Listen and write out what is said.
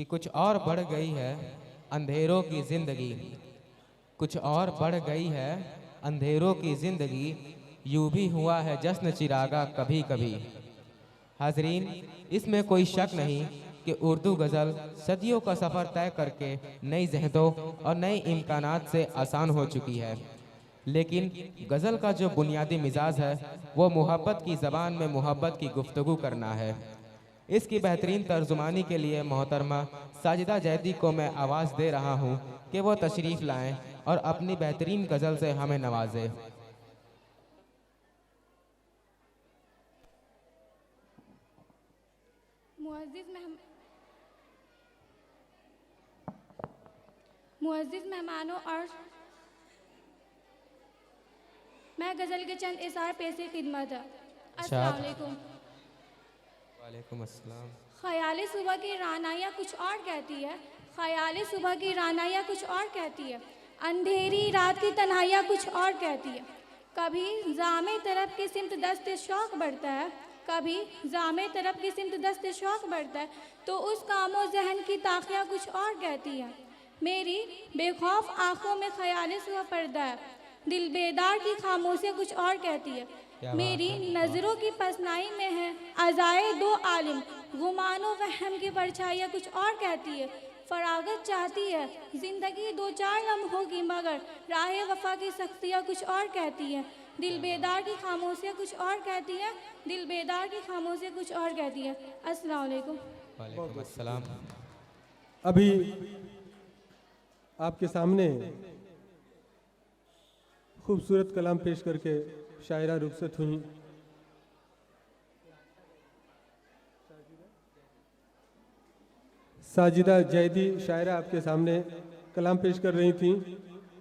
कि कुछ और बढ़ गई है अंधेरों की जिंदगी, कुछ और बढ़ गई है अंधेरों की जिंदगी, यूं भी हुआ है जश्न चिरागा कभी कभी। हाजरीन, इसमें कोई शक नहीं कि उर्दू गज़ल सदियों का सफ़र तय करके नई जहदों और नए इम्कानात से आसान हो चुकी है। लेकिन गज़ल का जो बुनियादी मिजाज है वो मोहब्बत की ज़बान में मोहब्बत की गुफ्तगू करना है। इसकी बेहतरीन तर्जुमानी के लिए मोहतरमा साजिदा जैदी को मैं आवाज़ दे रहा हूँ कि वो तशरीफ़ लाएं और अपनी बेहतरीन गज़ल से हमें नवाजें। मुअज़्ज़िज़ मेहमानों और मैं गज़ल के चंद इशार पेशे खिदमत है। अस्सलाम वालेकुम। वालेकुम अस्सलाम। ख़याल सुबह की रानाइयाँ कुछ और कहती है, ख़याल सुबह की रानाइयाँ कुछ और कहती है, अंधेरी रात की तन्हाइयाँ कुछ और कहती है। कभी जामे तरफ की सिमत दस्त शौक़ बढ़ता है, कभी जामे तरफ की सिमत दस्त शौक़ बढ़ता है, तो उस कामो जहन की ताक़ियाँ कुछ और कहती है। मेरी बेखौफ आँखों में ख़याल सुबह पर्दा है, दिल बेदार की खामोशियाँ कुछ और कहती है। मेरी नज़रों की पसनाई में है अज़ाए दो आलिम, गुमानो वहम की परछाइयाँ कुछ और कहती है। फरागत चाहती है ज़िंदगी दो चार लम्हों की, मगर राह वफ़ा की सख्तियाँ कुछ और कहती है। दिल बेदार की खामोशियाँ कुछ और कहती है, दिल बेदार की खामोशियाँ कुछ और कहती है। अस्सलाम वालेकुम। वालेकुम अस्सलाम। अभी आपके सामने खूबसूरत कलाम पेश करके शायरा रुखसत हुई। साजिदा जैदी शायरा आपके सामने कलाम पेश कर रही थी।